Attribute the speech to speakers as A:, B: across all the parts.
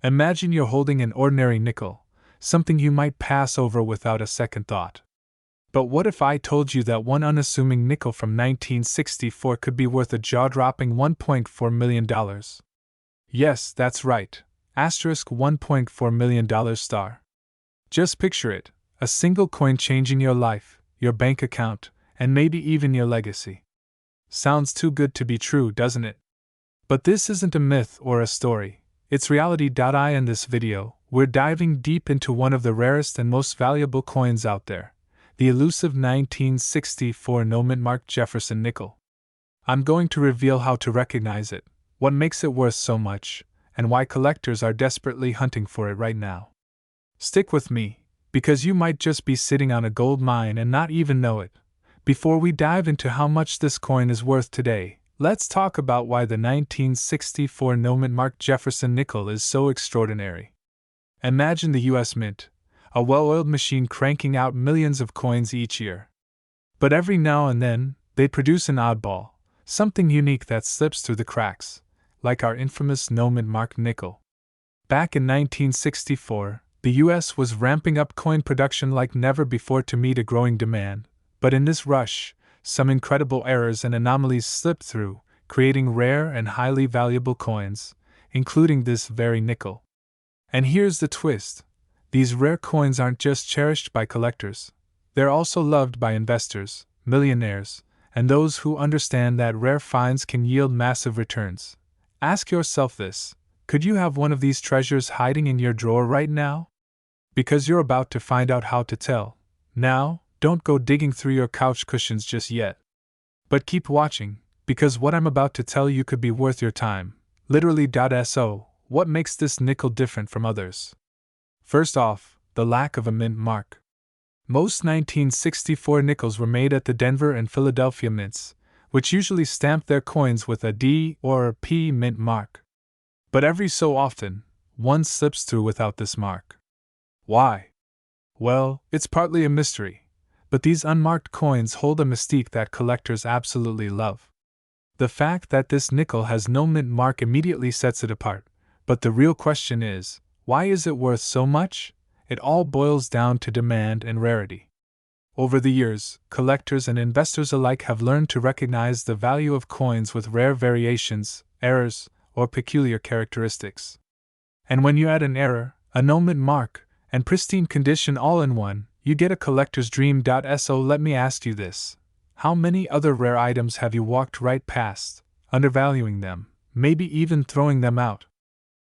A: Imagine you're holding an ordinary nickel, something you might pass over without a second thought. But what if I told you that one unassuming nickel from 1964 could be worth a jaw-dropping $1.4 million? Yes, that's right. $1.4 million star. Just picture it, a single coin changing your life, your bank account, and maybe even your legacy. Sounds too good to be true, doesn't it? But this isn't a myth or a story, it's reality. In this video, we're diving deep into one of the rarest and most valuable coins out there, the elusive 1964 no-mint-marked Jefferson nickel. I'm going to reveal how to recognize it, what makes it worth so much, and why collectors are desperately hunting for it right now. Stick with me, because you might just be sitting on a gold mine and not even know it. Before we dive into how much this coin is worth today, let's talk about why the 1964 no-mint-marked Jefferson nickel is so extraordinary. Imagine the US Mint, a well-oiled machine cranking out millions of coins each year. But every now and then, they produce an oddball, something unique that slips through the cracks, like our infamous no-mint-marked nickel. Back in 1964, the US was ramping up coin production like never before to meet a growing demand, but in this rush, some incredible errors and anomalies slipped through, creating rare and highly valuable coins, including this very nickel. And here's the twist. These rare coins aren't just cherished by collectors, they're also loved by investors, millionaires, and those who understand that rare finds can yield massive returns. Ask yourself this: could you have one of these treasures hiding in your drawer right now? Because you're about to find out how to tell. Now, don't go digging through your couch cushions just yet. But keep watching, because what I'm about to tell you could be worth your time. Literally. So, what makes this nickel different from others? First off, the lack of a mint mark. Most 1964 nickels were made at the Denver and Philadelphia mints, which usually stamped their coins with a D or P mint mark. But every so often, one slips through without this mark. Why? Well, it's partly a mystery, but these unmarked coins hold a mystique that collectors absolutely love. The fact that this nickel has no mint mark immediately sets it apart, but the real question is, why is it worth so much? It all boils down to demand and rarity. Over the years, collectors and investors alike have learned to recognize the value of coins with rare variations, errors, or peculiar characteristics. And when you add an error, a no-mint mark, and pristine condition all in one, you get a collector's dream. So let me ask you this: how many other rare items have you walked right past, undervaluing them, maybe even throwing them out?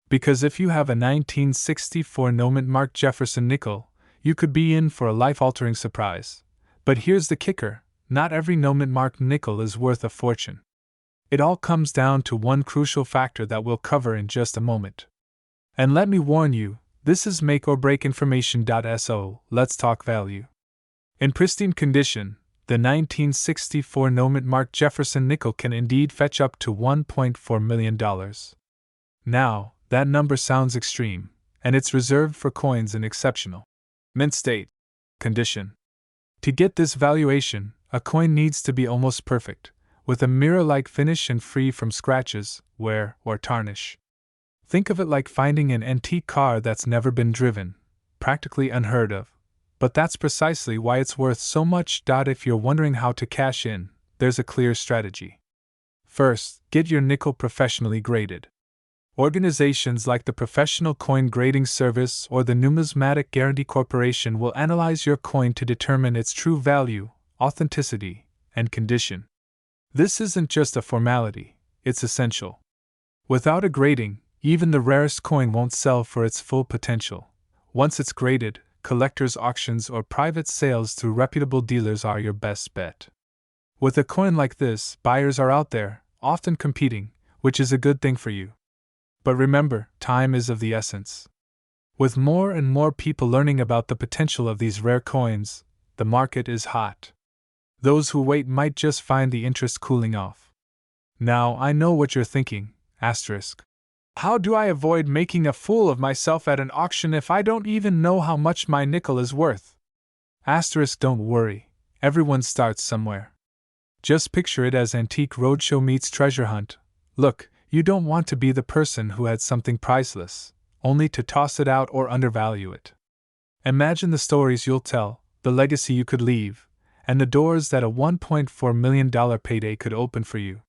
A: Because if you have a 1964 no-mint marked Jefferson nickel, you could be in for a life-altering surprise. But here's the kicker: not every no-mint marked nickel is worth a fortune. It all comes down to one crucial factor that we'll cover in just a moment. And let me warn you, this is make or break information. So, let's talk value. In pristine condition, the 1964 no-mint marked Jefferson nickel can indeed fetch up to $1.4 million. Now, that number sounds extreme, and it's reserved for coins in exceptional mint state condition. To get this valuation, a coin needs to be almost perfect, with a mirror-like finish and free from scratches, wear, or tarnish. Think of it like finding an antique car that's never been driven, practically unheard of. But that's precisely why it's worth so much. If you're wondering how to cash in, there's a clear strategy. First, get your nickel professionally graded. Organizations like the Professional Coin Grading Service or the Numismatic Guarantee Corporation will analyze your coin to determine its true value, authenticity, and condition. This isn't just a formality, it's essential. Without a grading, even the rarest coin won't sell for its full potential. Once it's graded, collectors' auctions or private sales through reputable dealers are your best bet. With a coin like this, buyers are out there, often competing, which is a good thing for you. But remember, time is of the essence. With more and more people learning about the potential of these rare coins, the market is hot. Those who wait might just find the interest cooling off. Now, I know what you're thinking, asterisk. How do I avoid making a fool of myself at an auction if I don't even know how much my nickel is worth? Asterisk, don't worry, everyone starts somewhere. Just picture it as Antique Roadshow meets treasure hunt. Look, you don't want to be the person who had something priceless, only to toss it out or undervalue it. Imagine the stories you'll tell, the legacy you could leave, and the doors that a $1.4 million payday could open for you.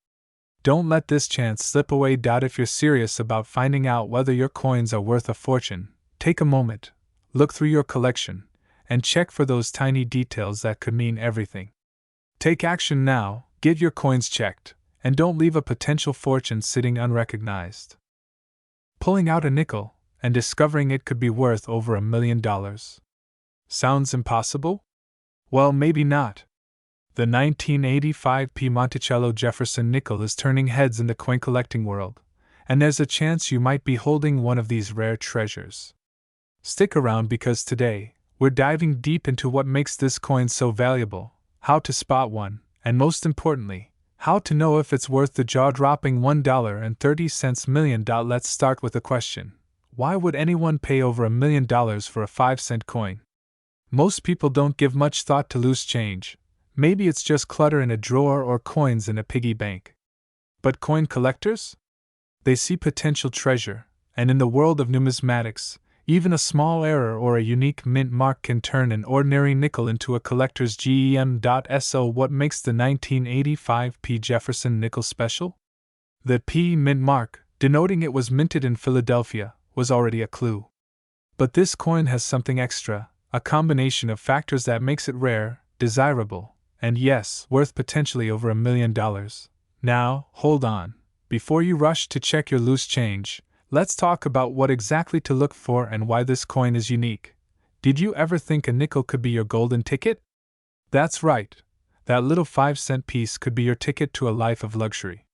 A: Don't let this chance slip away. If you're serious about finding out whether your coins are worth a fortune, take a moment, look through your collection, and check for those tiny details that could mean everything. Take action now, get your coins checked, and don't leave a potential fortune sitting unrecognized. Pulling out a nickel and discovering it could be worth over $1 million. Sounds impossible? Well, maybe not. The 1985 P. Monticello Jefferson nickel is turning heads in the coin collecting world, and there's a chance you might be holding one of these rare treasures. Stick around because today, we're diving deep into what makes this coin so valuable, how to spot one, and most importantly, how to know if it's worth the jaw-dropping $1.30 million. Let's start with a question. Why would anyone pay over $1 million for a 5-cent coin? Most people don't give much thought to loose change. Maybe it's just clutter in a drawer or coins in a piggy bank. But coin collectors? They see potential treasure, and in the world of numismatics, even a small error or a unique mint mark can turn an ordinary nickel into a collector's gem. So what makes the 1985 P. Jefferson nickel special? The P mint mark, denoting it was minted in Philadelphia, was already a clue. But this coin has something extra, a combination of factors that makes it rare, desirable, and yes, worth potentially over $1 million. Now, hold on. Before you rush to check your loose change, let's talk about what exactly to look for and why this coin is unique. Did you ever think a nickel could be your golden ticket? That's right. That little 5-cent piece could be your ticket to a life of luxury.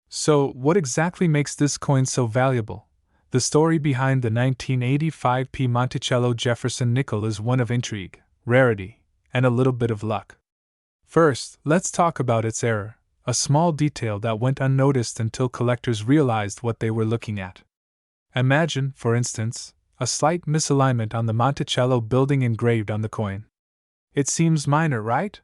A: So, what exactly makes this coin so valuable? The story behind the 1985 P. Monticello Jefferson nickel is one of intrigue, rarity, and a little bit of luck. First, let's talk about its error, a small detail that went unnoticed until collectors realized what they were looking at. Imagine, for instance, a slight misalignment on the Monticello building engraved on the coin. It seems minor, right?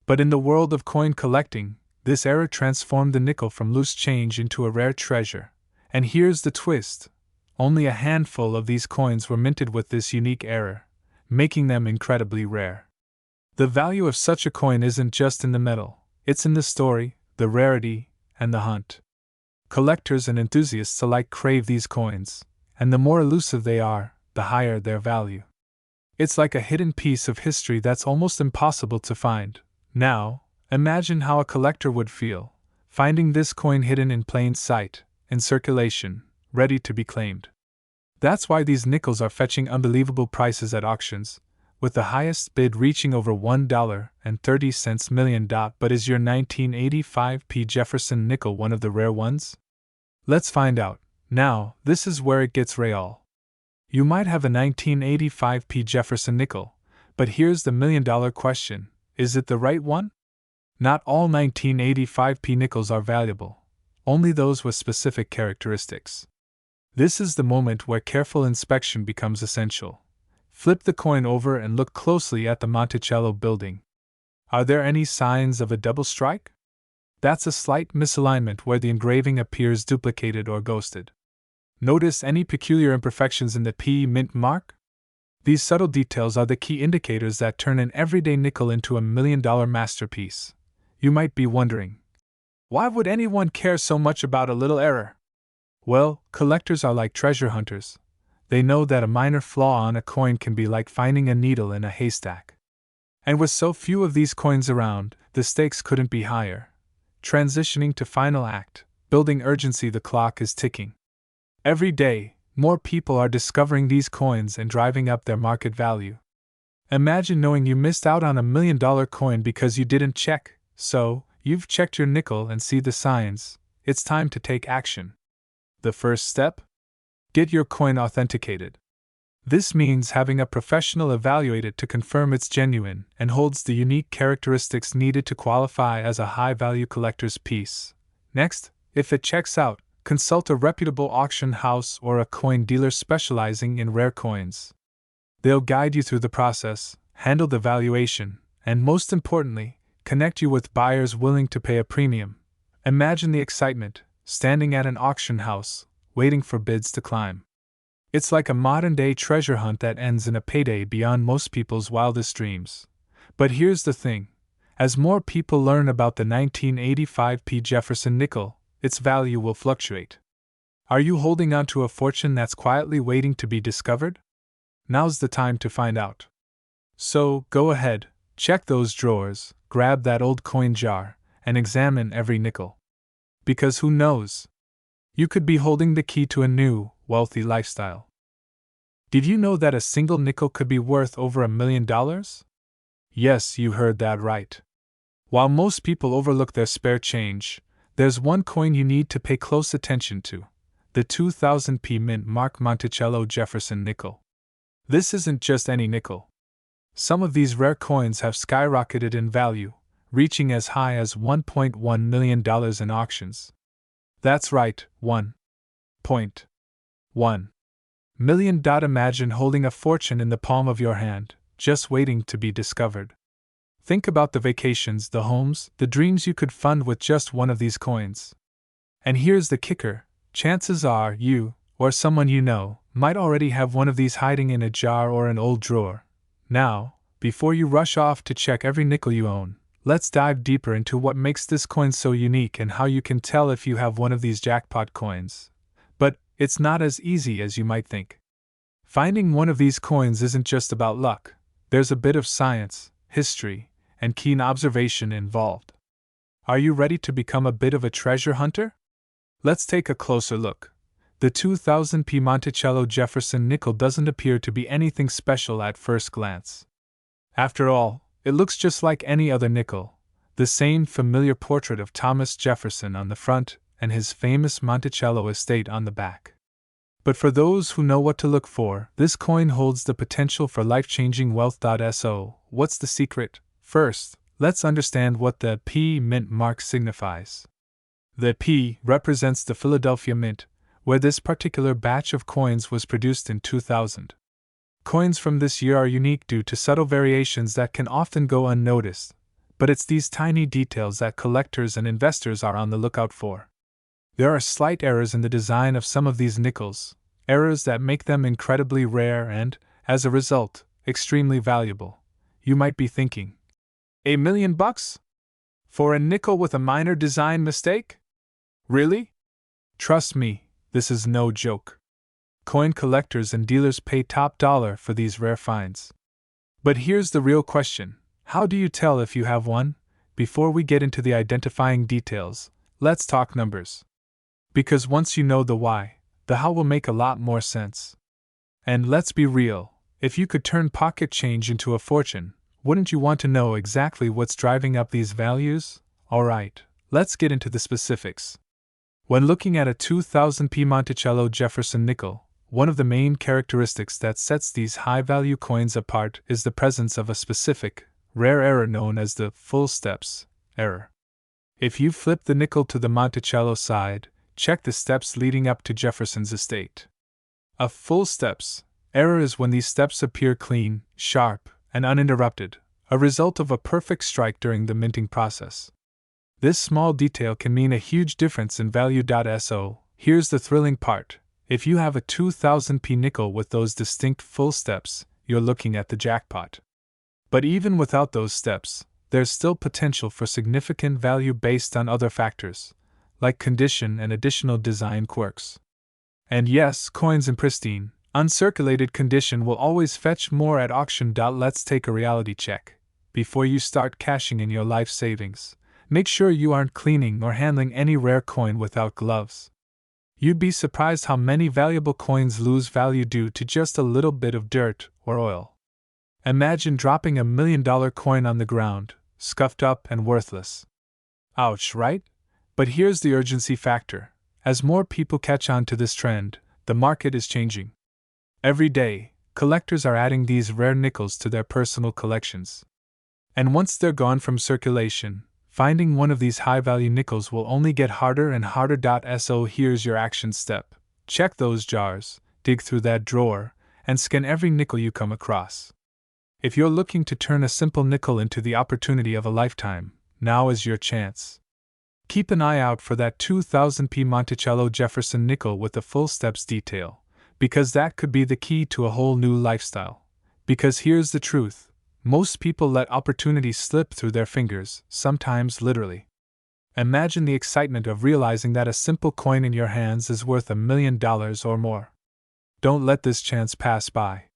A: But in the world of coin collecting, this error transformed the nickel from loose change into a rare treasure. And here's the twist. Only a handful of these coins were minted with this unique error, making them incredibly rare. The value of such a coin isn't just in the metal, it's in the story, the rarity, and the hunt. Collectors and enthusiasts alike crave these coins, and the more elusive they are, the higher their value. It's like a hidden piece of history that's almost impossible to find. Now, imagine how a collector would feel, finding this coin hidden in plain sight, in circulation, ready to be claimed. That's why these nickels are fetching unbelievable prices at auctions, with the highest bid reaching over $1.30 million. But is your 1985 P. Jefferson nickel one of the rare ones? Let's find out. Now, this is where it gets real. You might have a 1985 P. Jefferson nickel, but here's the million-dollar question. Is it the right one? Not all 1985 P. nickels are valuable, only those with specific characteristics. This is the moment where careful inspection becomes essential. Flip the coin over and look closely at the Monticello building. Are there any signs of a double strike? That's a slight misalignment where the engraving appears duplicated or ghosted. Notice any peculiar imperfections in the P mint mark? These subtle details are the key indicators that turn an everyday nickel into $1 million masterpiece. You might be wondering, why would anyone care so much about a little error? Well, collectors are like treasure hunters. They know that a minor flaw on a coin can be like finding a needle in a haystack. And with so few of these coins around, the stakes couldn't be higher. Transitioning to final act, building urgency. The clock is ticking. Every day, more people are discovering these coins and driving up their market value. Imagine knowing you missed out on $1 million coin because you didn't check. So, you've checked your nickel and see the signs. It's time to take action. The first step? Get your coin authenticated. This means having a professional evaluate it to confirm it's genuine and holds the unique characteristics needed to qualify as a high-value collector's piece. Next, if it checks out, consult a reputable auction house or a coin dealer specializing in rare coins. They'll guide you through the process, handle the valuation, and most importantly, connect you with buyers willing to pay a premium. Imagine the excitement, standing at an auction house, waiting for bids to climb. It's like a modern-day treasure hunt that ends in a payday beyond most people's wildest dreams. But here's the thing. As more people learn about the 1985 P. Jefferson nickel, its value will fluctuate. Are you holding on to a fortune that's quietly waiting to be discovered? Now's the time to find out. So, go ahead, check those drawers, grab that old coin jar, and examine every nickel. Because who knows? You could be holding the key to a new, wealthy lifestyle. Did you know that a single nickel could be worth over $1 million? Yes, you heard that right. While most people overlook their spare change, there's one coin you need to pay close attention to: the 2000 P Mint Mark Monticello Jefferson nickel. This isn't just any nickel. Some of these rare coins have skyrocketed in value, reaching as high as $1.1 million in auctions. That's right, $1.1 million. Imagine holding a fortune in the palm of your hand, just waiting to be discovered. Think about the vacations, the homes, the dreams you could fund with just one of these coins. And here's the kicker: chances are you, or someone you know, might already have one of these hiding in a jar or an old drawer. Now, before you rush off to check every nickel you own, let's dive deeper into what makes this coin so unique and how you can tell if you have one of these jackpot coins. But it's not as easy as you might think. Finding one of these coins isn't just about luck. There's a bit of science, history, and keen observation involved. Are you ready to become a bit of a treasure hunter? Let's take a closer look. The 2000 P Monticello Jefferson nickel doesn't appear to be anything special at first glance. After all, it looks just like any other nickel, the same familiar portrait of Thomas Jefferson on the front and his famous Monticello estate on the back. But for those who know what to look for, this coin holds the potential for life-changing wealth. So, what's the secret? First, let's understand what the P Mint mark signifies. The P represents the Philadelphia Mint, where this particular batch of coins was produced in 2000. Coins from this year are unique due to subtle variations that can often go unnoticed, but it's these tiny details that collectors and investors are on the lookout for. There are slight errors in the design of some of these nickels, errors that make them incredibly rare and, as a result, extremely valuable. You might be thinking, $1 million? For a nickel with a minor design mistake? Really? Trust me, this is no joke. Coin collectors and dealers pay top dollar for these rare finds. But here's the real question: how do you tell if you have one? Before we get into the identifying details, let's talk numbers. Because once you know the why, the how will make a lot more sense. And let's be real, if you could turn pocket change into a fortune, wouldn't you want to know exactly what's driving up these values? Alright, let's get into the specifics. When looking at a 2000 P Monticello Jefferson nickel, one of the main characteristics that sets these high-value coins apart is the presence of a specific, rare error known as the full steps error. If you flip the nickel to the Monticello side, check the steps leading up to Jefferson's estate. A full steps error is when these steps appear clean, sharp, and uninterrupted, a result of a perfect strike during the minting process. This small detail can mean a huge difference in value. So, here's the thrilling part: if you have a 2000 P nickel with those distinct full steps, you're looking at the jackpot. But even without those steps, there's still potential for significant value based on other factors, like condition and additional design quirks. And yes, coins in pristine, uncirculated condition will always fetch more at auction. Let's take a reality check. Before you start cashing in your life savings, make sure you aren't cleaning or handling any rare coin without gloves. You'd be surprised how many valuable coins lose value due to just a little bit of dirt or oil. Imagine dropping $1 million coin on the ground, scuffed up and worthless. Ouch, right? But here's the urgency factor. As more people catch on to this trend, the market is changing. Every day, collectors are adding these rare nickels to their personal collections. And once they're gone from circulation, finding one of these high-value nickels will only get harder and harder. So here's your action step. Check those jars, dig through that drawer, and scan every nickel you come across. If you're looking to turn a simple nickel into the opportunity of a lifetime, now is your chance. Keep an eye out for that 2000 P Monticello Jefferson nickel with the full steps detail, Because that could be the key to a whole new lifestyle. Because here's the truth. Most people let opportunities slip through their fingers, sometimes literally. Imagine the excitement of realizing that a simple coin in your hands is worth $1 million or more. Don't let this chance pass by.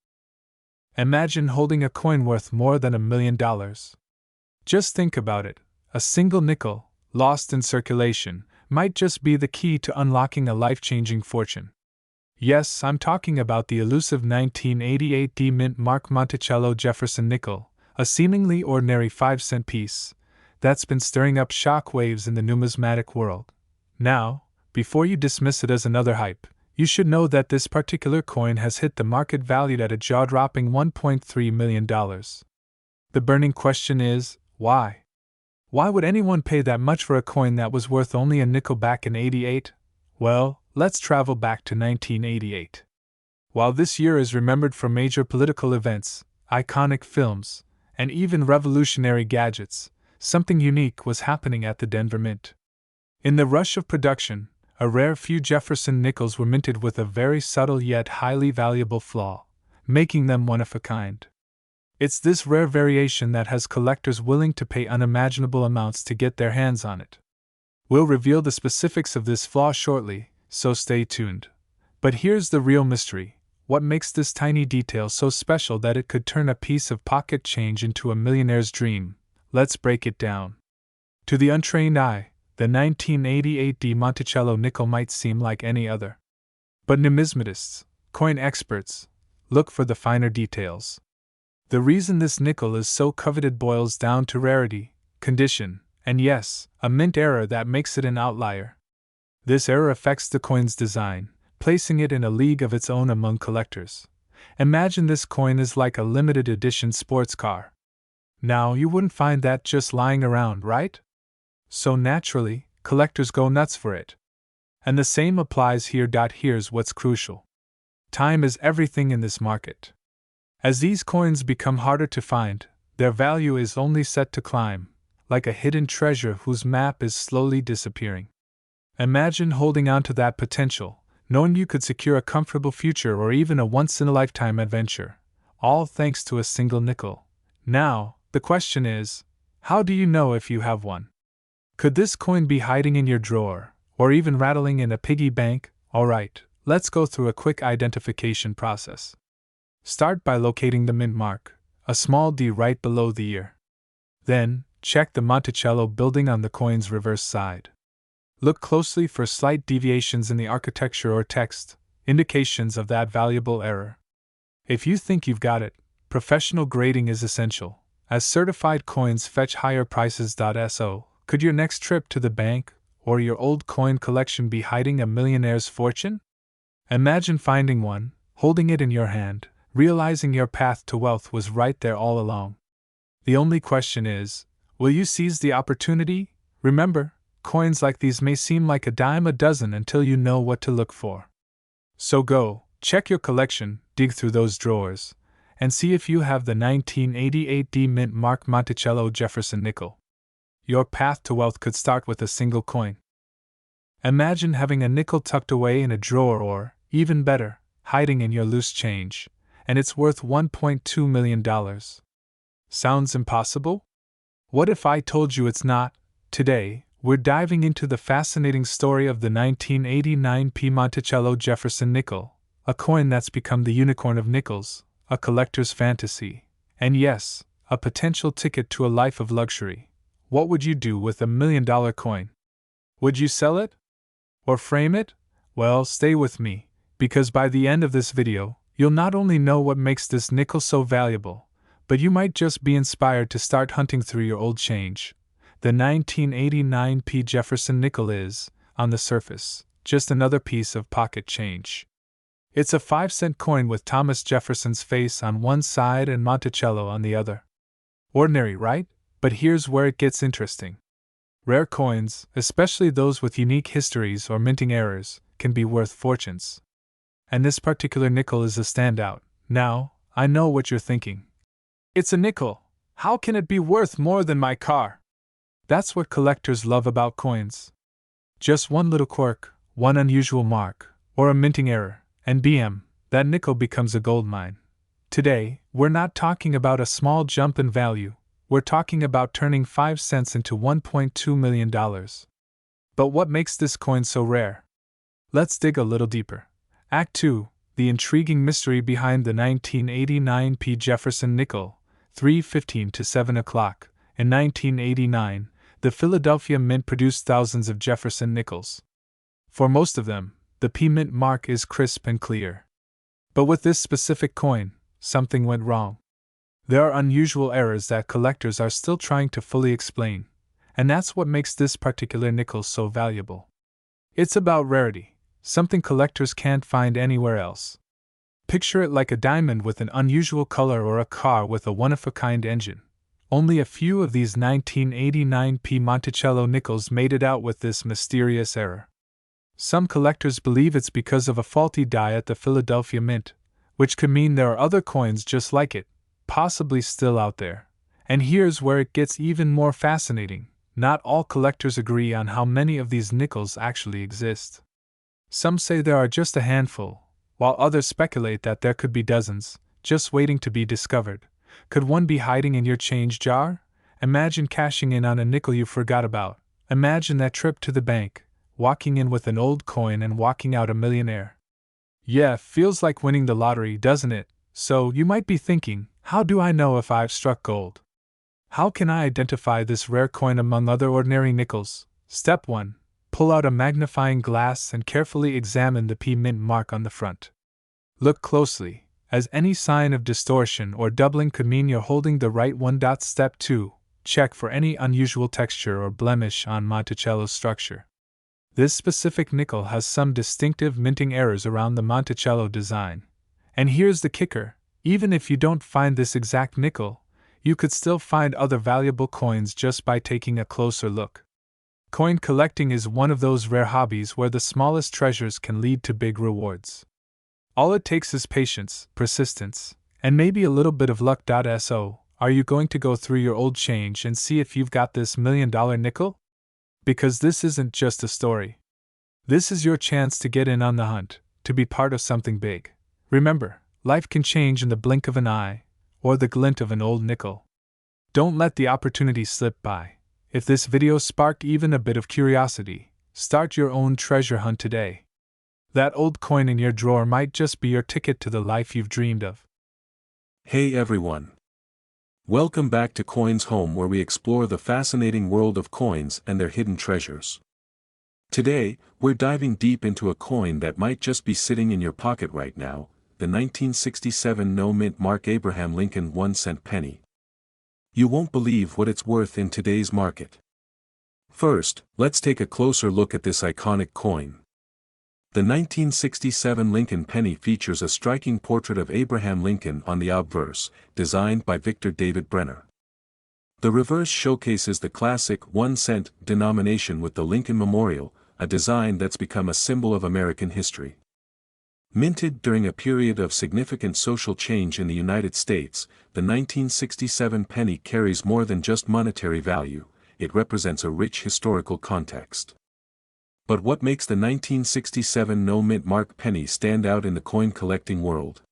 A: Imagine holding a coin worth more than $1 million. Just think about it. A single nickel, lost in circulation, might just be the key to unlocking a life-changing fortune. Yes, I'm talking about the elusive 1988 D-Mint Mark Monticello Jefferson nickel, a seemingly ordinary 5-cent piece that's been stirring up shock waves in the numismatic world. Now, before you dismiss it as another hype, you should know that this particular coin has hit the market valued at a jaw-dropping $1.3 million. The burning question is, why? Why would anyone pay that much for a coin that was worth only a nickel back in '88? Well, let's travel back to 1988. While this year is remembered for major political events, iconic films, and even revolutionary gadgets, something unique was happening at the Denver Mint. In the rush of production, a rare few Jefferson nickels were minted with a very subtle yet highly valuable flaw, making them one of a kind. It's this rare variation that has collectors willing to pay unimaginable amounts to get their hands on it. We'll reveal the specifics of this flaw shortly, so stay tuned. But here's the real mystery. What makes this tiny detail so special that it could turn a piece of pocket change into a millionaire's dream? Let's break it down. To the untrained eye, the 1988 D Monticello nickel might seem like any other. But numismatists, coin experts, look for the finer details. The reason this nickel is so coveted boils down to rarity, condition, and yes, a mint error that makes it an outlier. This error affects the coin's design, placing it in a league of its own among collectors. Imagine this coin is like a limited edition sports car. Now, you wouldn't find that just lying around, right? So naturally, collectors go nuts for it. And the same applies here. Here's what's crucial. Time is everything in this market. As these coins become harder to find, their value is only set to climb, like a hidden treasure whose map is slowly disappearing. Imagine holding on to that potential, knowing you could secure a comfortable future or even a once-in-a-lifetime adventure, all thanks to a single nickel. Now, the question is, how do you know if you have one? Could this coin be hiding in your drawer, or even rattling in a piggy bank? Alright, let's go through a quick identification process. Start by locating the mint mark, a small D right below the ear. Then, check the Monticello building on the coin's reverse side. Look closely for slight deviations in the architecture or text, indications of that valuable error. If you think you've got it, professional grading is essential, as certified coins fetch higher prices. So, could your next trip to the bank or your old coin collection be hiding a millionaire's fortune? Imagine finding one, holding it in your hand, realizing your path to wealth was right there all along. The only question is, will you seize the opportunity? Remember, coins like these may seem like a dime a dozen until you know what to look for. So go, check your collection, dig through those drawers, and see if you have the 1988 D Mint Mark Monticello Jefferson nickel. Your path to wealth could start with a single coin. Imagine having a nickel tucked away in a drawer or, even better, hiding in your loose change, and it's worth $1.2 million. Sounds impossible? What if I told you it's not? Today, we're diving into the fascinating story of the 1989 P Monticello Jefferson nickel, a coin that's become the unicorn of nickels, a collector's fantasy, and yes, a potential ticket to a life of luxury. What would you do with $1 million coin? Would you sell it? Or frame it? Well, stay with me, because by the end of this video, you'll not only know what makes this nickel so valuable, but you might just be inspired to start hunting through your old change. The 1989 P Jefferson nickel is, on the surface, just another piece of pocket change. It's a 5-cent coin with Thomas Jefferson's face on one side and Monticello on the other. Ordinary, right? But here's where it gets interesting. Rare coins, especially those with unique histories or minting errors, can be worth fortunes. And this particular nickel is a standout. Now, I know what you're thinking. It's a nickel. How can it be worth more than my car? That's what collectors love about coins. Just one little quirk, one unusual mark, or a minting error, and bam, that nickel becomes a gold mine. Today, we're not talking about a small jump in value, we're talking about turning 5 cents into $1.2 million. But what makes this coin so rare? Let's dig a little deeper. Act 2, the intriguing mystery behind the 1989 P. Jefferson nickel, 3:15 to 7 o'clock. In 1989, the Philadelphia Mint produced thousands of Jefferson nickels. For most of them, the P Mint mark is crisp and clear. But with this specific coin, something went wrong. There are unusual errors that collectors are still trying to fully explain, and that's what makes this particular nickel so valuable. It's about rarity, something collectors can't find anywhere else. Picture it like a diamond with an unusual color or a car with a one-of-a-kind engine. Only a few of these 1989 P. Monticello nickels made it out with this mysterious error. Some collectors believe it's because of a faulty die at the Philadelphia Mint, which could mean there are other coins just like it, possibly still out there. And here's where it gets even more fascinating. Not all collectors agree on how many of these nickels actually exist. Some say there are just a handful, while others speculate that there could be dozens, just waiting to be discovered. Could one be hiding in your change jar? Imagine cashing in on a nickel you forgot about. Imagine that trip to the bank, walking in with an old coin and walking out a millionaire. Yeah, feels like winning the lottery, doesn't it? So, you might be thinking, how do I know if I've struck gold? How can I identify this rare coin among other ordinary nickels? Step 1. Pull out a magnifying glass and carefully examine the P Mint mark on the front. Look closely, as any sign of distortion or doubling could mean you're holding the right one. Step 2. Check for any unusual texture or blemish on Monticello's structure. This specific nickel has some distinctive minting errors around the Monticello design. And here's the kicker, even if you don't find this exact nickel, you could still find other valuable coins just by taking a closer look. Coin collecting is one of those rare hobbies where the smallest treasures can lead to big rewards. All it takes is patience, persistence, and maybe a little bit of luck. So, are you going to go through your old change and see if you've got this $1 million nickel? Because this isn't just a story. This is your chance to get in on the hunt, to be part of something big. Remember, life can change in the blink of an eye, or the glint of an old nickel. Don't let the opportunity slip by. If this video sparked even a bit of curiosity, start your own treasure hunt today. That old coin in your drawer might just be your ticket to the life you've dreamed of.
B: Hey everyone! Welcome back to Coins Home, where we explore the fascinating world of coins and their hidden treasures. Today, we're diving deep into a coin that might just be sitting in your pocket right now, the 1967 no-mint mark Abraham Lincoln 1-cent penny. You won't believe what it's worth in today's market. First, let's take a closer look at this iconic coin. The 1967 Lincoln penny features a striking portrait of Abraham Lincoln on the obverse, designed by Victor David Brenner. The reverse showcases the classic 1-cent denomination with the Lincoln Memorial, a design that's become a symbol of American history. Minted during a period of significant social change in the United States, the 1967 penny carries more than just monetary value, it represents a rich historical context. But what makes the 1967 no-mint mark penny stand out in the coin collecting world?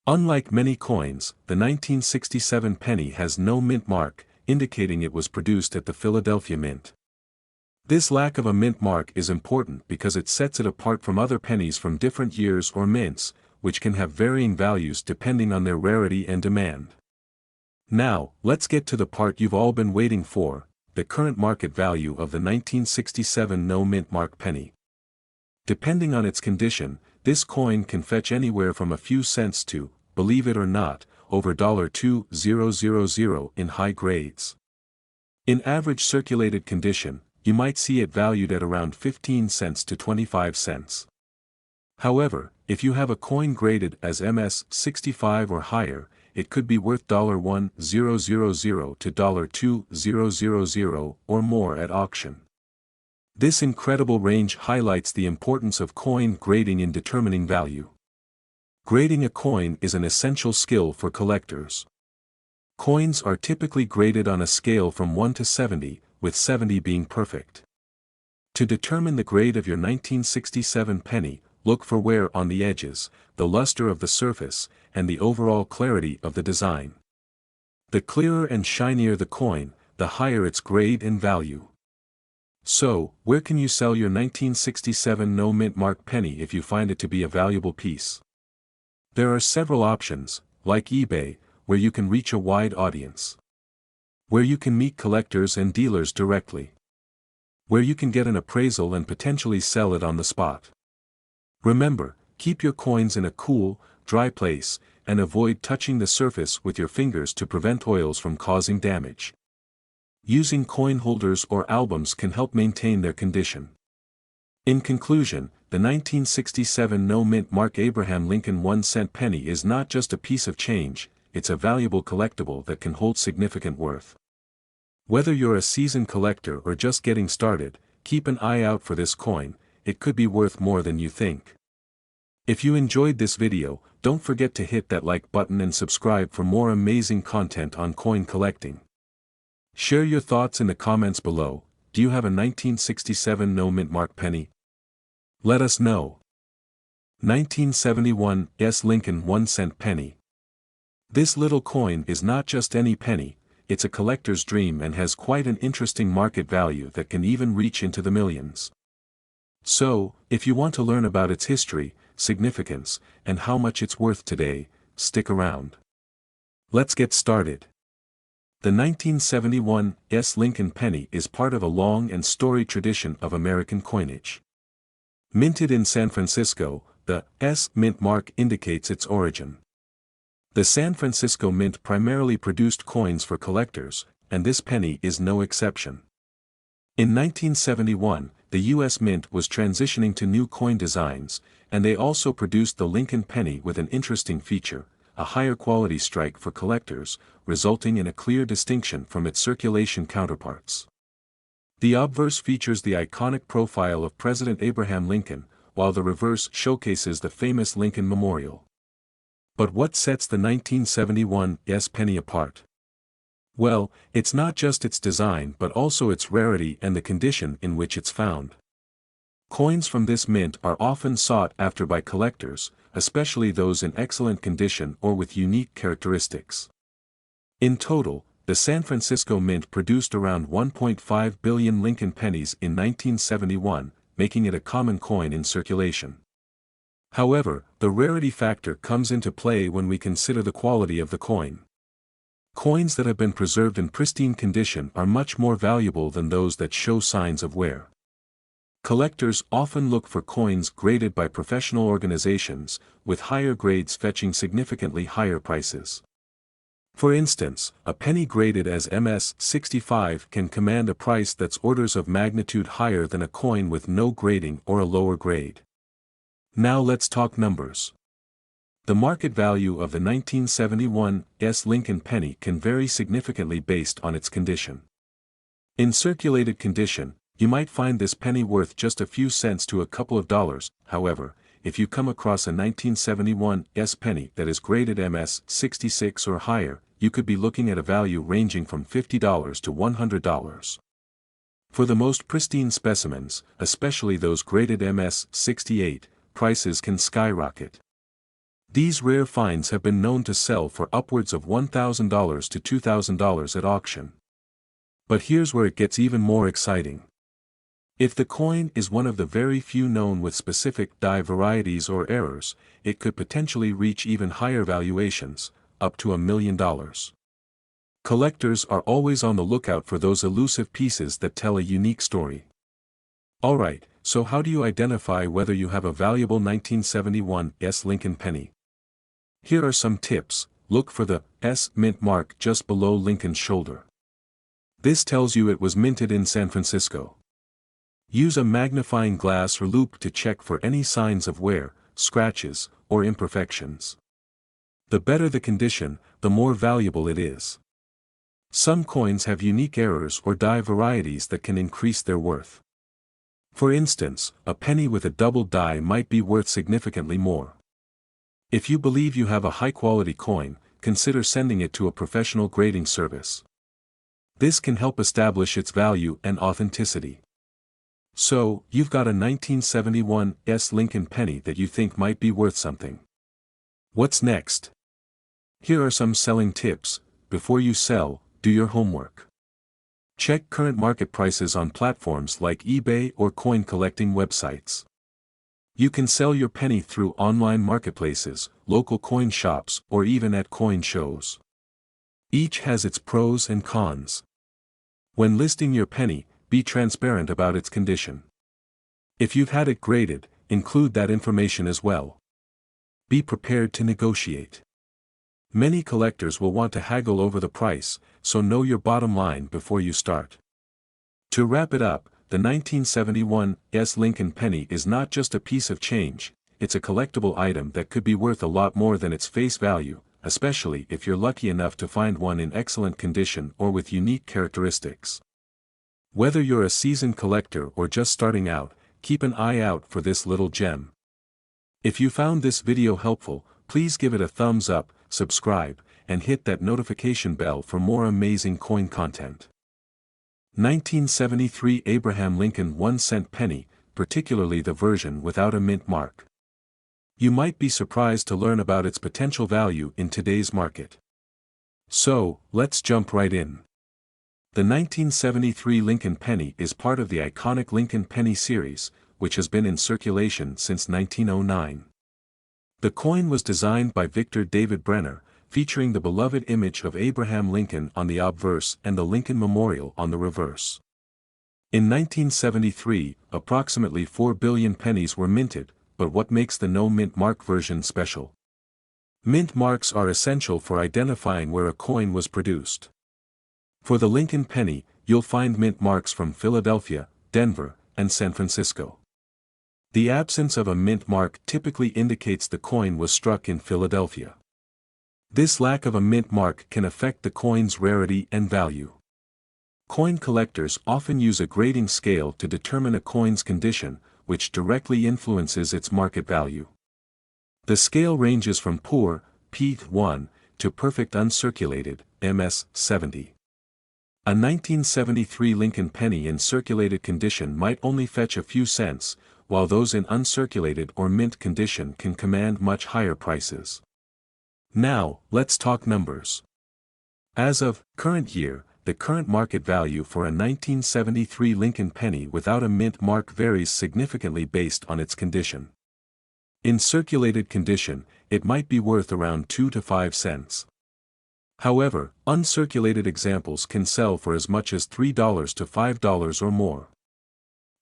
B: Unlike many coins, the 1967 penny has no mint mark, indicating it was produced at the Philadelphia Mint. This lack of a mint mark is important because it sets it apart from other pennies from different years or mints, which can have varying values depending on their rarity and demand. Now, let's get to the part you've all been waiting for, the current market value of the 1967 no-mint mark penny. Depending on its condition, this coin can fetch anywhere from a few cents to, believe it or not, over $2,000 in high grades. In average circulated condition, you might see it valued at around 15 cents to 25 cents. However, if you have a coin graded as MS-65 or higher, it could be worth $1,000 to $2,000 or more at auction. This incredible range highlights the importance of coin grading in determining value. Grading a coin is an essential skill for collectors. Coins are typically graded on a scale from 1 to 70, with 70 being perfect. To determine the grade of your 1967 penny, look for wear on the edges, the luster of the surface, and the overall clarity of the design. The clearer and shinier the coin, the higher its grade and value. So, where can you sell your 1967 no-mint mark penny if you find it to be a valuable piece? There are several options, like eBay, where you can reach a wide audience. Where you can meet collectors and dealers directly. Where you can get an appraisal and potentially sell it on the spot. Remember, keep your coins in a cool, dry place, and avoid touching the surface with your fingers to prevent oils from causing damage. Using coin holders or albums can help maintain their condition. In conclusion, the 1967 no-mint mark Abraham Lincoln 1-cent penny is not just a piece of change, it's a valuable collectible that can hold significant worth. Whether you're a seasoned collector or just getting started, keep an eye out for this coin, it could be worth more than you think. If you enjoyed this video, don't forget to hit that like button and subscribe for more amazing content on coin collecting. Share your thoughts in the comments below. Do you have a 1967 no-mint mark penny? Let us know. 1971 Lincoln 1-cent penny. This little coin is not just any penny, it's a collector's dream and has quite an interesting market value that can even reach into the millions. So, if you want to learn about its history, significance, and how much it's worth today, stick around. Let's get started. The 1971 Lincoln penny is part of a long and storied tradition of American coinage. Minted in San Francisco, the S mint mark indicates its origin. The San Francisco Mint primarily produced coins for collectors, and this penny is no exception. In 1971, the U.S. Mint was transitioning to new coin designs, and they also produced the Lincoln penny with an interesting feature, a higher quality strike for collectors, resulting in a clear distinction from its circulation counterparts. The obverse features the iconic profile of President Abraham Lincoln, while the reverse showcases the famous Lincoln Memorial. But what sets the 1971 penny apart? Well, it's not just its design but also its rarity and the condition in which it's found. Coins from this mint are often sought after by collectors, especially those in excellent condition or with unique characteristics. In total, the San Francisco Mint produced around 1.5 billion Lincoln pennies in 1971, making it a common coin in circulation. However, the rarity factor comes into play when we consider the quality of the coin. Coins that have been preserved in pristine condition are much more valuable than those that show signs of wear. Collectors often look for coins graded by professional organizations, with higher grades fetching significantly higher prices. For instance, a penny graded as MS-65 can command a price that's orders of magnitude higher than a coin with no grading or a lower grade. Now let's talk numbers. The market value of the 1971 Lincoln penny can vary significantly based on its condition. In circulated condition, you might find this penny worth just a few cents to a couple of dollars. However, if you come across a 1971 penny that is graded MS-66 or higher, you could be looking at a value ranging from $50 to $100. For the most pristine specimens, especially those graded MS-68, prices can skyrocket. These rare finds have been known to sell for upwards of $1,000 to $2,000 at auction. But here's where it gets even more exciting. If the coin is one of the very few known with specific die varieties or errors, it could potentially reach even higher valuations, up to $1 million. Collectors are always on the lookout for those elusive pieces that tell a unique story. Alright, so how do you identify whether you have a valuable 1971 Lincoln penny? Here are some tips. Look for the S mint mark just below Lincoln's shoulder. This tells you it was minted in San Francisco. Use a magnifying glass or loupe to check for any signs of wear, scratches, or imperfections. The better the condition, the more valuable it is. Some coins have unique errors or die varieties that can increase their worth. For instance, a penny with a double die might be worth significantly more. If you believe you have a high-quality coin, consider sending it to a professional grading service. This can help establish its value and authenticity. So, you've got a 1971 Lincoln penny that you think might be worth something. What's next? Here are some selling tips. Before you sell, do your homework. Check current market prices on platforms like eBay or coin collecting websites. You can sell your penny through online marketplaces, local coin shops, or even at coin shows. Each has its pros and cons. When listing your penny, be transparent about its condition. If you've had it graded, include that information as well. Be prepared to negotiate. Many collectors will want to haggle over the price, so know your bottom line before you start. To wrap it up, the 1971 Lincoln penny is not just a piece of change, it's a collectible item that could be worth a lot more than its face value, especially if you're lucky enough to find one in excellent condition or with unique characteristics. Whether you're a seasoned collector or just starting out, keep an eye out for this little gem. If you found this video helpful, please give it a thumbs up, subscribe, and hit that notification bell for more amazing coin content. 1973 Abraham Lincoln 1-cent penny, particularly the version without a mint mark. You might be surprised to learn about its potential value in today's market. So, let's jump right in. The 1973 Lincoln penny is part of the iconic Lincoln penny series, which has been in circulation since 1909. The coin was designed by Victor David Brenner, featuring the beloved image of Abraham Lincoln on the obverse and the Lincoln Memorial on the reverse. In 1973, approximately 4 billion pennies were minted, but what makes the no-mint mark version special? Mint marks are essential for identifying where a coin was produced. For the Lincoln penny, you'll find mint marks from Philadelphia, Denver, and San Francisco. The absence of a mint mark typically indicates the coin was struck in Philadelphia. This lack of a mint mark can affect the coin's rarity and value. Coin collectors often use a grading scale to determine a coin's condition, which directly influences its market value. The scale ranges from poor, P1, to perfect uncirculated, MS 70. A 1973 Lincoln penny in circulated condition might only fetch a few cents, while those in uncirculated or mint condition can command much higher prices. Now, let's talk numbers. As of current year, the current market value for a 1973 Lincoln penny without a mint mark varies significantly based on its condition. In circulated condition, it might be worth around 2 to 5 cents. However, uncirculated examples can sell for as much as $3 to $5 or more.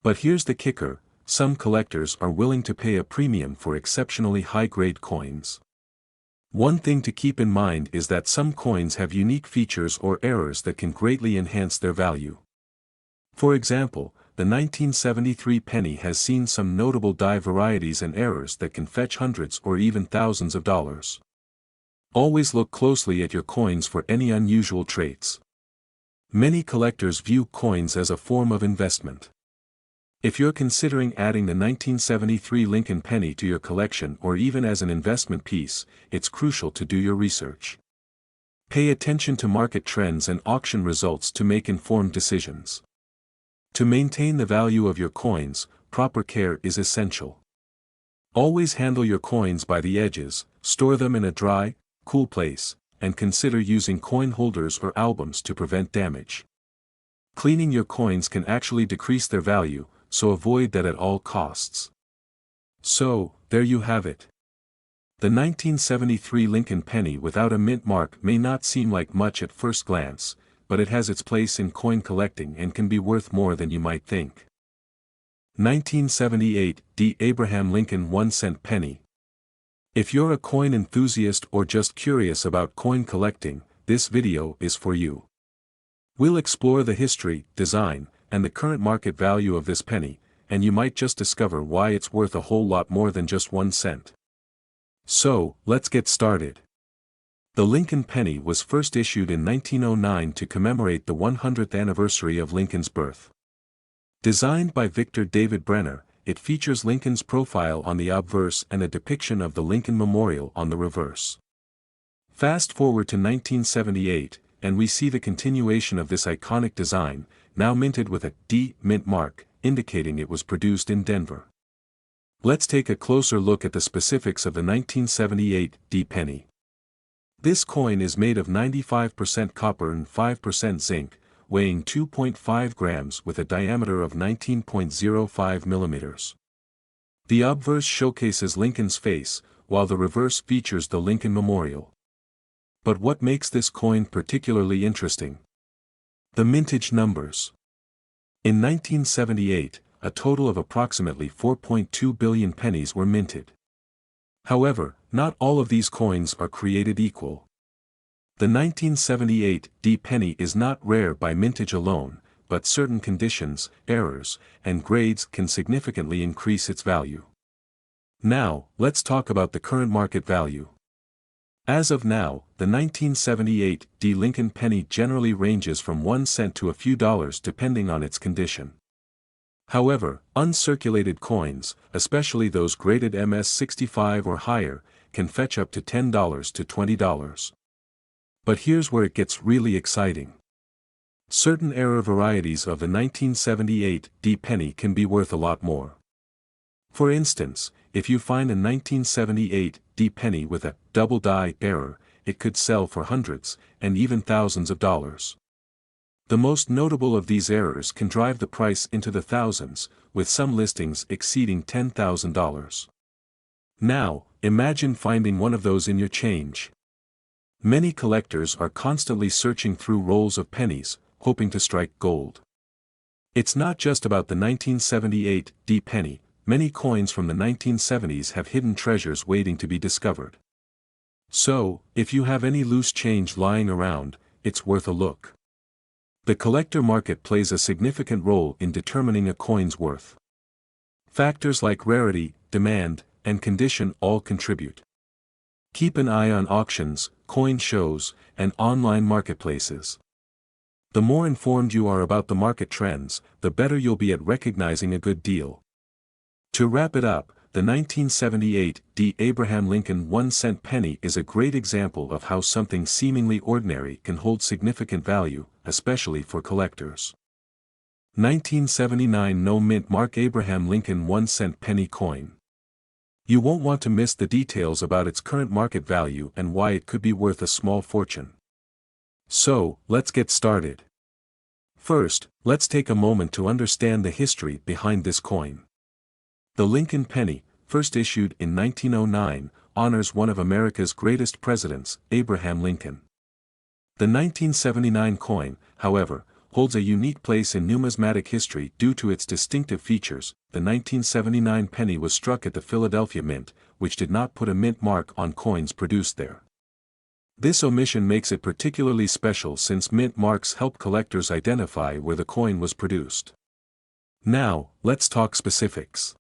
B: But here's the kicker, some collectors are willing to pay a premium for exceptionally high-grade coins. One thing to keep in mind is that some coins have unique features or errors that can greatly enhance their value. For example, the 1973 penny has seen some notable die varieties and errors that can fetch hundreds or even thousands of dollars. Always look closely at your coins for any unusual traits. Many collectors view coins as a form of investment. If you're considering adding the 1973 Lincoln penny to your collection or even as an investment piece, it's crucial to do your research. Pay attention to market trends and auction results to make informed decisions. To maintain the value of your coins, proper care is essential. Always handle your coins by the edges, store them in a dry, cool place, and consider using coin holders or albums to prevent damage. Cleaning your coins can actually decrease their value, so avoid that at all costs. So, there you have it. The 1973 Lincoln penny without a mint mark may not seem like much at first glance, but it has its place in coin collecting and can be worth more than you might think. 1978 Abraham Lincoln 1-cent penny. If you're a coin enthusiast or just curious about coin collecting, this video is for you. We'll explore the history, design, and the current market value of this penny, and you might just discover why it's worth a whole lot more than just 1 cent. So, let's get started. The Lincoln penny was first issued in 1909 to commemorate the 100th anniversary of Lincoln's birth. Designed by Victor David Brenner, it features Lincoln's profile on the obverse and a depiction of the Lincoln Memorial on the reverse. Fast forward to 1978, and we see the continuation of this iconic design, now minted with a D mint mark, indicating it was produced in Denver. Let's take a closer look at the specifics of the 1978 D penny. This coin is made of 95% copper and 5% zinc, weighing 2.5 grams with a diameter of 19.05 millimeters. The obverse showcases Lincoln's face, while the reverse features the Lincoln Memorial. But what makes this coin particularly interesting? The mintage numbers. In 1978, a total of approximately 4.2 billion pennies were minted. However, not all of these coins are created equal. The 1978 D penny is not rare by mintage alone, but certain conditions, errors, and grades can significantly increase its value. Now, let's talk about the current market value. As of now, the 1978 D Lincoln penny generally ranges from 1 cent to a few dollars depending on its condition. However, uncirculated coins, especially those graded MS-65 or higher, can fetch up to $10 to $20. But here's where it gets really exciting. Certain error varieties of the 1978 D penny can be worth a lot more. For instance, if you find a 1978 D penny with a double die error, it could sell for hundreds, and even thousands of dollars. The most notable of these errors can drive the price into the thousands, with some listings exceeding $10,000. Now, imagine finding one of those in your change. Many collectors are constantly searching through rolls of pennies, hoping to strike gold. It's not just about the 1978 D penny, many coins from the 1970s have hidden treasures waiting to be discovered. So, if you have any loose change lying around, it's worth a look. The collector market plays a significant role in determining a coin's worth. Factors like rarity, demand, and condition all contribute. Keep an eye on auctions, coin shows, and online marketplaces. The more informed you are about the market trends, the better you'll be at recognizing a good deal. To wrap it up, the 1978 D Abraham Lincoln 1-cent penny is a great example of how something seemingly ordinary can hold significant value, especially for collectors. 1979 No Mint Mark Abraham Lincoln 1-cent penny coin. You won't want to miss the details about its current market value and why it could be worth a small fortune. So, let's get started. First, let's take a moment to understand the history behind this coin. The Lincoln penny, first issued in 1909, honors one of America's greatest presidents, Abraham Lincoln. The 1979 coin, however, holds a unique place in numismatic history due to its distinctive features. The 1979 penny was struck at the Philadelphia Mint, which did not put a mint mark on coins produced there. This omission makes it particularly special since mint marks help collectors identify where the coin was produced. Now, let's talk specifics.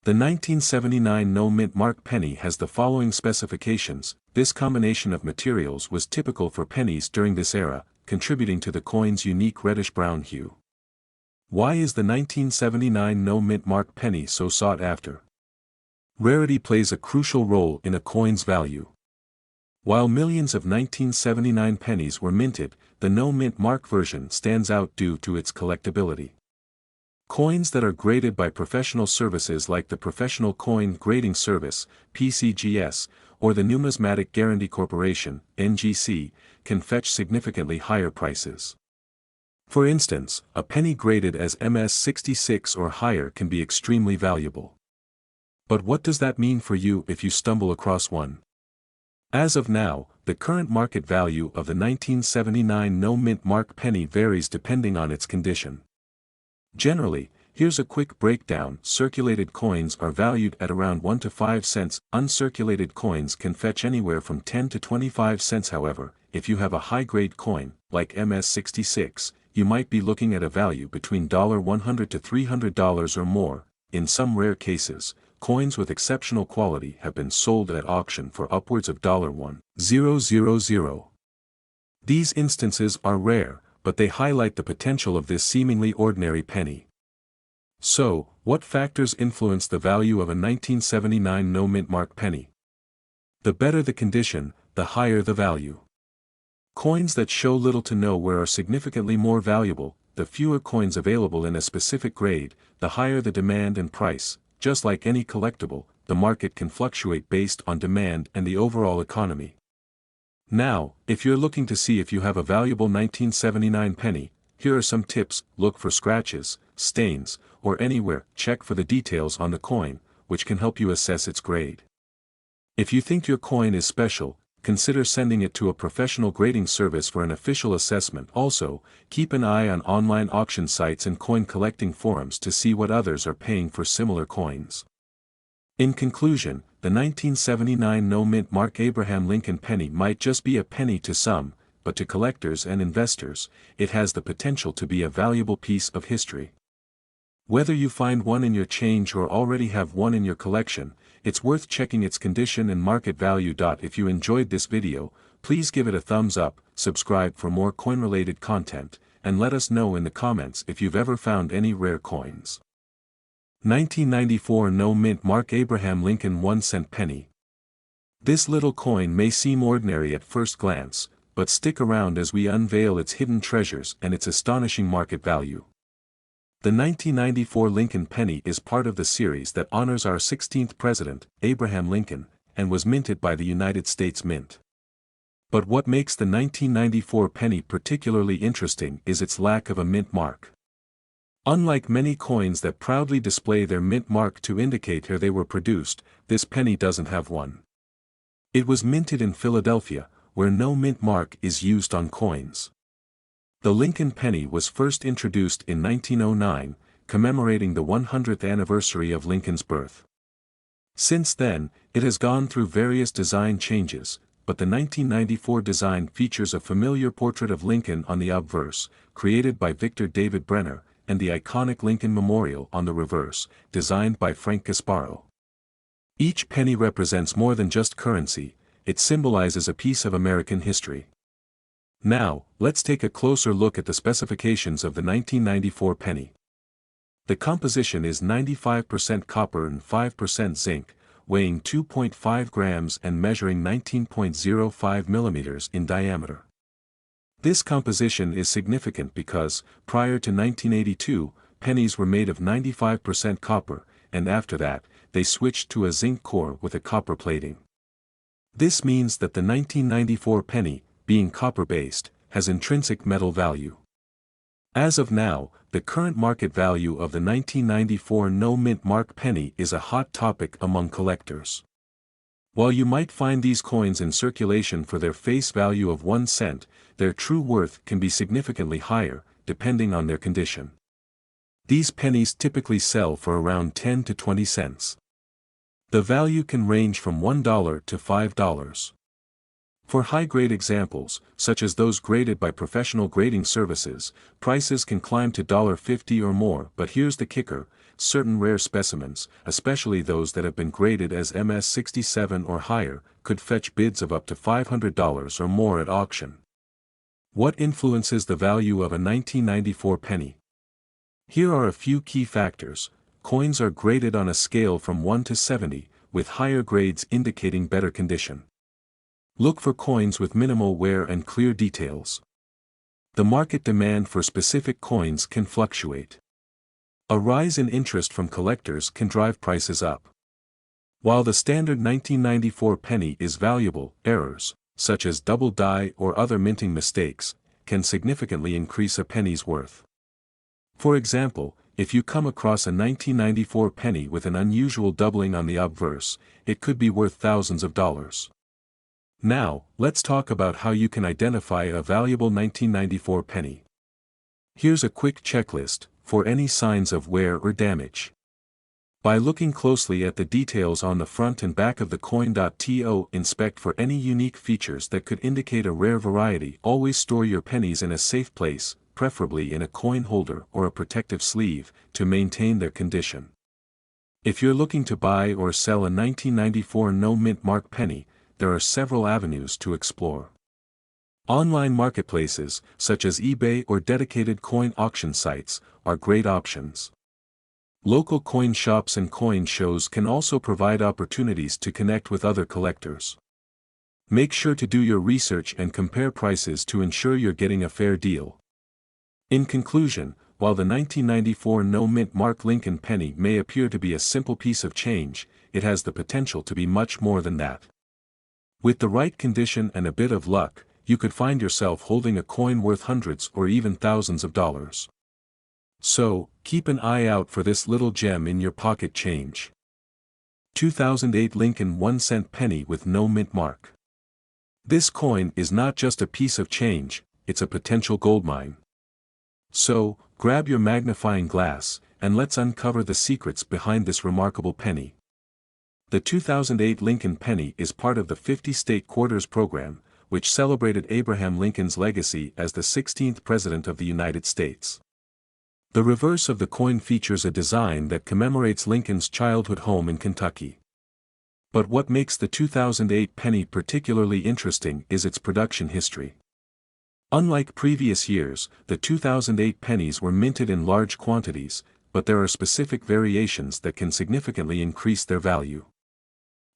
B: The 1979 No Mint Mark penny has the following specifications. This combination of materials was typical for pennies during this era, contributing to the coin's unique reddish-brown hue. Why is the 1979 No Mint Mark penny so sought after? Rarity plays a crucial role in a coin's value. While millions of 1979 pennies were minted, the No Mint Mark version stands out due to its collectability. Coins that are graded by professional services like the Professional Coin Grading Service, PCGS, or the Numismatic Guarantee Corporation, NGC, can fetch significantly higher prices. For instance, a penny graded as MS-66 or higher can be extremely valuable. But what does that mean for you if you stumble across one? As of now, the current market value of the 1979 No Mint Mark penny varies depending on its condition. Generally, here's a quick breakdown. Circulated coins are valued at around 1 to 5 cents. Uncirculated coins can fetch anywhere from 10 to 25 cents. However, if you have a high-grade coin, like MS-66, you might be looking at a value between $100 to $300 or more. In some rare cases, coins with exceptional quality have been sold at auction for upwards of $1,000. These instances are rare, but they highlight the potential of this seemingly ordinary penny. So, what factors influence the value of a 1979 No Mint Mark penny? The better the condition, the higher the value. Coins that show little to no wear are significantly more valuable, the fewer coins available in a specific grade, the higher the demand and price. Just like any collectible, the market can fluctuate based on demand and the overall economy. Now, if you're looking to see if you have a valuable 1979 penny, here are some tips: look for scratches, stains, or anywhere. Check for the details on the coin, which can help you assess its grade. If you think your coin is special, consider sending it to a professional grading service for an official assessment. Also, keep an eye on online auction sites and coin collecting forums to see what others are paying for similar coins. In conclusion, the 1979 no-mint Mark Abraham Lincoln penny might just be a penny to some, but to collectors and investors, it has the potential to be a valuable piece of history. Whether you find one in your change or already have one in your collection, it's worth checking its condition and market value. If you enjoyed this video, please give it a thumbs up, subscribe for more coin-related content, and let us know in the comments if you've ever found any rare coins. 1994 no-mint Mark Abraham Lincoln 1-cent penny. This little coin may seem ordinary at first glance, but stick around as we unveil its hidden treasures and its astonishing market value. The 1994 Lincoln penny is part of the series that honors our 16th president, Abraham Lincoln, and was minted by the United States Mint. But what makes the 1994 penny particularly interesting is its lack of a mint mark. Unlike many coins that proudly display their mint mark to indicate where they were produced, this penny doesn't have one. It was minted in Philadelphia, where no mint mark is used on coins. The Lincoln penny was first introduced in 1909, commemorating the 100th anniversary of Lincoln's birth. Since then, it has gone through various design changes, but the 1994 design features a familiar portrait of Lincoln on the obverse, created by Victor David Brenner, and the iconic Lincoln Memorial on the reverse, designed by Frank Gasparo. Each penny represents more than just currency, it symbolizes a piece of American history. Now, let's take a closer look at the specifications of the 1994 penny. The composition is 95% copper and 5% zinc, weighing 2.5 grams and measuring 19.05 millimeters in diameter. This composition is significant because, prior to 1982, pennies were made of 95% copper, and after that, they switched to a zinc core with a copper plating. This means that the 1994 penny, being copper-based, has intrinsic metal value. As of now, the current market value of the 1994 no-mint Mark penny is a hot topic among collectors. While you might find these coins in circulation for their face value of 1 cent, their true worth can be significantly higher, depending on their condition. These pennies typically sell for around 10 to 20 cents. The value can range from $1 to $5. For high-grade examples, such as those graded by professional grading services, prices can climb to $50 or more. But here's the kicker: certain rare specimens, especially those that have been graded as MS-67 or higher, could fetch bids of up to $500 or more at auction. What influences the value of a 1994 penny? Here are a few key factors. Coins are graded on a scale from 1 to 70, with higher grades indicating better condition. Look for coins with minimal wear and clear details. The market demand for specific coins can fluctuate. A rise in interest from collectors can drive prices up. While the standard 1994 penny is valuable, errors, such as double die or other minting mistakes, can significantly increase a penny's worth. For example, if you come across a 1994 penny with an unusual doubling on the obverse, it could be worth thousands of dollars. Now, let's talk about how you can identify a valuable 1994 penny. Here's a quick checklist for any signs of wear or damage. By looking closely at the details on the front and back of the coin. Inspect for any unique features that could indicate a rare variety. Always store your pennies in a safe place, preferably in a coin holder or a protective sleeve, to maintain their condition. If you're looking to buy or sell a 1994 no-mint Mark penny, there are several avenues to explore. Online marketplaces, such as eBay or dedicated coin auction sites, are great options. Local coin shops and coin shows can also provide opportunities to connect with other collectors. Make sure to do your research and compare prices to ensure you're getting a fair deal. In conclusion, while the 1994 no-mint mark Lincoln penny may appear to be a simple piece of change, it has the potential to be much more than that. With the right condition and a bit of luck, you could find yourself holding a coin worth hundreds or even thousands of dollars. So, keep an eye out for this little gem in your pocket change. 2008 Lincoln 1-cent penny with no mint mark. This coin is not just a piece of change, it's a potential goldmine. So, grab your magnifying glass, and let's uncover the secrets behind this remarkable penny. The 2008 Lincoln penny is part of the 50-state quarters program, which celebrated Abraham Lincoln's legacy as the 16th President of the United States. The reverse of the coin features a design that commemorates Lincoln's childhood home in Kentucky. But what makes the 2008 penny particularly interesting is its production history. Unlike previous years, the 2008 pennies were minted in large quantities, but there are specific variations that can significantly increase their value.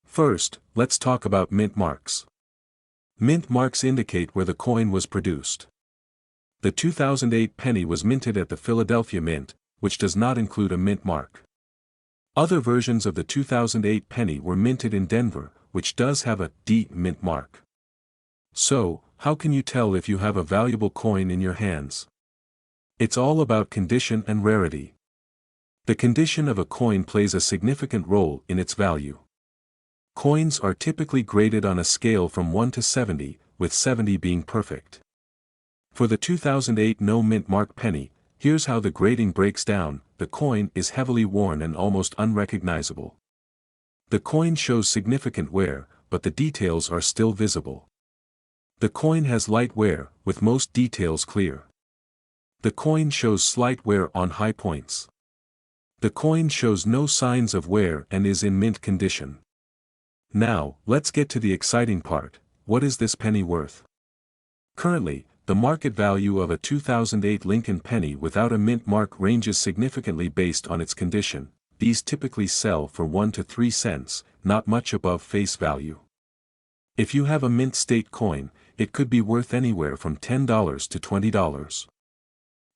B: First, let's talk about mint marks. Mint marks indicate where the coin was produced. The 2008 penny was minted at the Philadelphia Mint, which does not include a mint mark. Other versions of the 2008 penny were minted in Denver, which does have a D mint mark. So, how can you tell if you have a valuable coin in your hands? It's all about condition and rarity. The condition of a coin plays a significant role in its value. Coins are typically graded on a scale from 1 to 70, with 70 being perfect. For the 2008 no mint mark penny, here's how the grading breaks down. The coin is heavily worn and almost unrecognizable. The coin shows significant wear, but the details are still visible. The coin has light wear, with most details clear. The coin shows slight wear on high points. The coin shows no signs of wear and is in mint condition. Now, let's get to the exciting part. What is this penny worth? Currently, the market value of a 2008 Lincoln penny without a mint mark ranges significantly based on its condition. These typically sell for 1 to 3 cents, not much above face value. If you have a mint state coin, it could be worth anywhere from $10 to $20.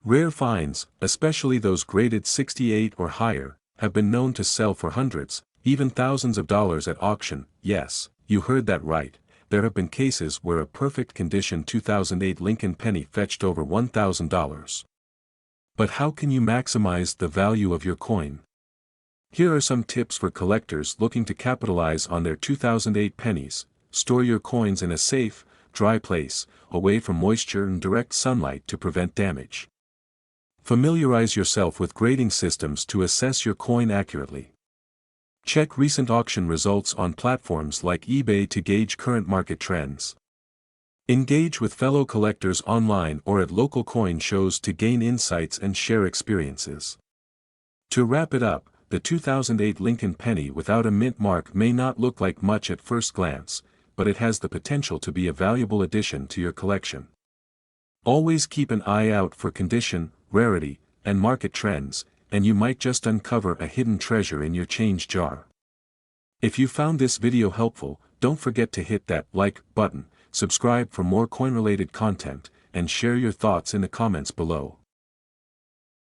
B: Rare finds, especially those graded 68 or higher, have been known to sell for hundreds, even thousands of dollars at auction. Yes, you heard that right. There have been cases where a perfect condition 2008 Lincoln penny fetched over $1,000. But how can you maximize the value of your coin? Here are some tips for collectors looking to capitalize on their 2008 pennies. Store your coins in a safe, dry place, away from moisture and direct sunlight to prevent damage. Familiarize yourself with grading systems to assess your coin accurately. Check recent auction results on platforms like eBay to gauge current market trends. Engage with fellow collectors online or at local coin shows to gain insights and share experiences. To wrap it up, the 2008 Lincoln penny without a mint mark may not look like much at first glance, but it has the potential to be a valuable addition to your collection. Always keep an eye out for condition, rarity, and market trends, and you might just uncover a hidden treasure in your change jar. If you found this video helpful, don't forget to hit that like button, subscribe for more coin-related content, and share your thoughts in the comments below.